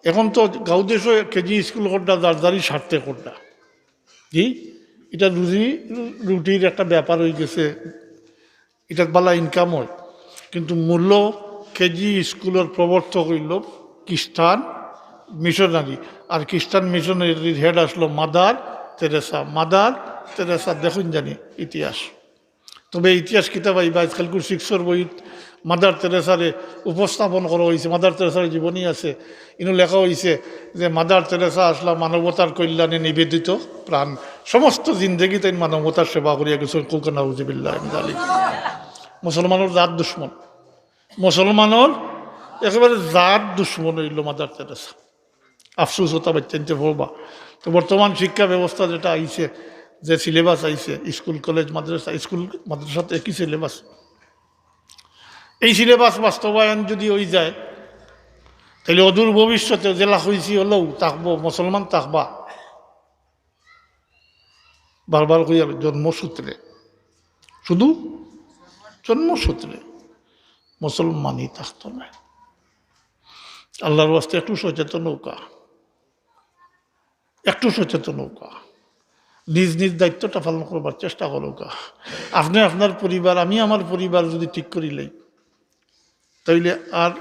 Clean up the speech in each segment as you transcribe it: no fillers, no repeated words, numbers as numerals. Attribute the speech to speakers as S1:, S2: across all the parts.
S1: এখন তো গাঁও দেশও কেজি স্কুল করটা দাঁড়ি স্বার্থে করটা জি এটা রুটির একটা ব্যাপার হয়ে গেছে, এটা বালা ইনকাম হয়, কিন্তু মূল্য কেজি স্কুলের প্রবর্তক হইল খ্রিস্টান মিশনারি, আর খ্রিস্টান মিশনারির হেড আসলো মাদার তেরেসা দেখুন জানি ইতিহাস। তবে ইতিহাস কিতাব আইবা আজকালকুর শিক্ষর বই মাদার তেরেসারে উপস্থাপন করা হয়েছে, মাদার তেরেসার জীবনী আছে, ইনু লেখা হয়েছে যে মাদার তেরেসা আসলা মানবতার কল্যাণে নিবেদিত প্রাণ, সমস্ত জিন্দগি তাই মানবতার সেবা করিয়া গেছেন। কুলকানাউজিবিল্লাহ আলী মুসলমানের জাত দুশ্মন, মুসলমানের একেবারে জাত দুশ্মন হইল মাদার তেরেসা। আফসুস হতা বাচ্চানতে ভরবা। তো বর্তমান শিক্ষা ব্যবস্থা যেটা আইছে, যে সিলেবাস আইছে স্কুল কলেজ মাদ্রাসা, স্কুল মাদ্রাসাতে একই সিলেবাস, এই সিলেবাস বাস্তবায়ন যদি হয়ে যায় তাহলে অদূর ভবিষ্যতে জেলা হয়েছি হলেও থাকবো মুসলমান থাকবা বারবার কইয়া জন্মসূত্রে, শুধু জন্মসূত্রে মুসলমানই থাকতো না। আল্লাহর ওয়াস্তে একটু সচেতন নৌকা, একটু সচেতন নৌকা, নিজ নিজ দায়িত্বটা পালন করবার চেষ্টা করুকা। আপনি আপনার পরিবার, আমি আমার পরিবার যদি ঠিক করিলেই তাইলে আর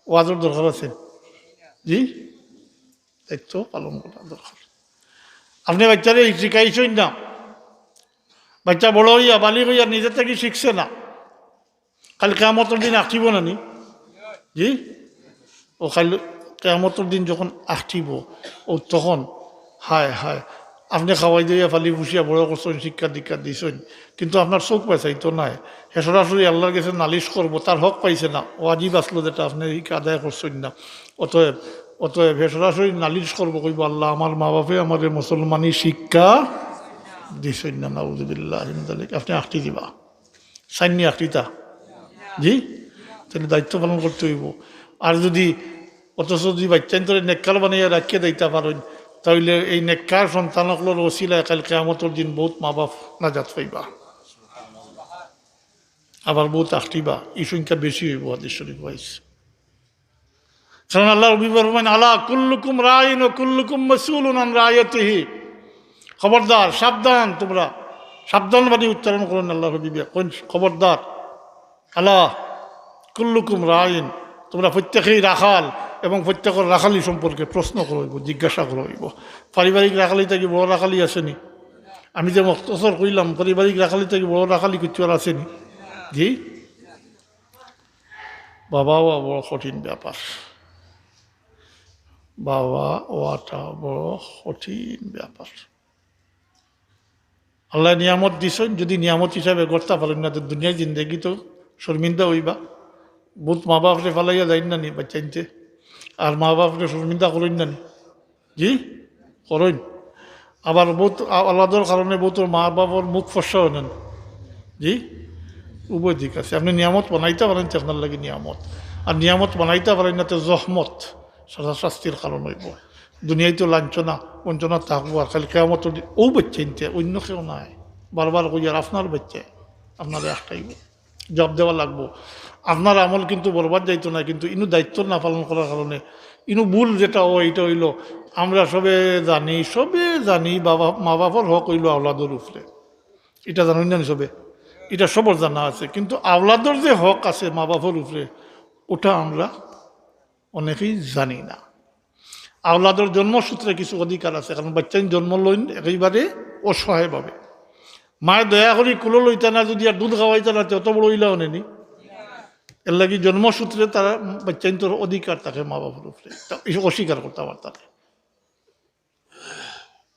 S1: ওয়াজের দরকার আছে জি, দায়িত্ব পালন করার দরকার। আপনি বাচ্চারে শিখাইছেন না, বাচ্চা বড় হইয়া বালিক হইয়া নিজে থেকে শিখছে না, কাল কেয়ামতের দিন আঁকিব না নি জি, ও কাল কেয়ামতের দিন যখন আঁকিব ও তখন হায় হায় আপনি খাওয়াই দিয়া ফালি ফুসিয়া বড় করছেন, শিক্ষা দীক্ষা দিয়েছেন, কিন্তু আপনার চোখ পাইছাই তো নাই, হে সরাসরি আল্লাহর কাছে নালিশ করবো, তার হক পাইছে না, ও আজীব আসলো যেটা আপনি আদায় করছেন না। অতএব হে সরাসরি নালিশ করবো, কইব আল্লাহ আমার মা বাপে আমাদের মুসলমানি শিক্ষা দিছেন না, নাউযুবিল্লাহ। আপনি আঁকটি দিবা সাইননি আঁকটিতা জি, তাহলে দায়িত্ব পালন করতে হইব। আর যদি অথচ যদি বাচ্চান্তরে নেককার বানিয়ে রাখিয়ে দিতে পারেন, তাহলে এই নেককার সন্তানকলোর ওসিলায় কাল কিয়ামতের দিন বহুত মা বাপ নাজাত পাইবা, আবার বহুত আঁকটিবা, এই সংখ্যা বেশি হইব হাদিস শরীফ হয়েছে। কারণ আল্লাহর বিবর আলা কুল্লুকুম রাইন ও কুল্লুকুম মাসউলুন আন রায়াতিহি, খবরদার সাবধান, তোমরা সাবধান বাণী উচ্চারণ করুন আল্লাহর বিবেক, খবরদার আলা কুল্লুকুম রাইন, তোমরা প্রত্যেকেই রাখাল, এবং প্রত্যেকের রাখালি সম্পর্কে প্রশ্ন করব, জিজ্ঞাসা করব। পারিবারিক রাখালি থেকে বড় রাখালি আসেনি? আমি যে মক্তসর কইলাম পারিবারিক রাখালি থেকে বড় রাখালি কিছু আর আসেনি জি, বাবা হওয়া বড় কঠিন ব্যাপার, বাবা হওয়াটা বড় কঠিন ব্যাপার। আল্লাহ নিয়ামত দিছেন, যদি নিয়ামত হিসাবে করতে পারেন না তো দুনিয়ায় জিন্দগি তো শর্মিন্দা হইবা। বহুত মা বাপরে ফালাইয়া যাই না নি বাচ্চাইনতে, আর মা বাপরে শর্মিন্দা করেন না নি জি, করেন। আবার বহুত আলাদার কারণে বহুত মা বাবার মুখ ফসা নেন জি, উভয় দিক আছে। আপনি নিয়ামত বানাইতে পারেন তো আপনার লাগে নিয়ামত, আর নিয়ামত বানাইতে পারেন না তো জহমত, শাস্তির কারণ হইব। দুনিয়ায় তো লাঞ্ছনা বঞ্চনা থাকবো, আর খালি কেয়ামত ও বাচ্চাইনতে, অন্য কেউ নাই। বারবার কই আর আপনার বাচ্চা আপনার একটাইব, জব দেওয়া লাগবো। আপনার আমল কিন্তু বরবাদ যাইতো না, কিন্তু ইনু দায়িত্ব না পালন করার কারণে ইনু ভুল যেটা এইটা হইল, আমরা সবে জানি বাবা মা বাবার হক হইল আওলাদর উপরে, এটা জানেন না সবে, এটা সবর জানা আছে, কিন্তু আওলাদর যে হক আছে মা বাবার উপরে ওটা আমরা অনেকেই জানি না। আওলাদর জন্মসূত্রে কিছু অধিকার আছে, কারণ বাচ্চাই জন্ম লইন একেবারে অসহায়ভাবে, মায়ের দয়া করি কুলো লইতা না, যদি আর দুধ খাওয়াইতা না তত বড় হইলাও নেনি, এর লাগে জন্মসূত্রে তারা বাচ্চাইন তোর অধিকার থাকে মা বাবার উপরে, এসব অস্বীকার করতে পারে তাকে।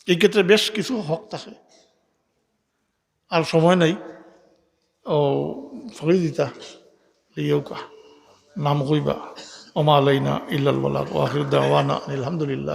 S1: এই ক্ষেত্রে বেশ কিছু হক থাকে। আর সময় নাই, ও ফরি দিতা লিওকা নাম কইবা, ওমা আলাইনা ইল্লাল বালাগ ওয়া আখিরু দাওয়ানা আলহামদুলিল্লাহ।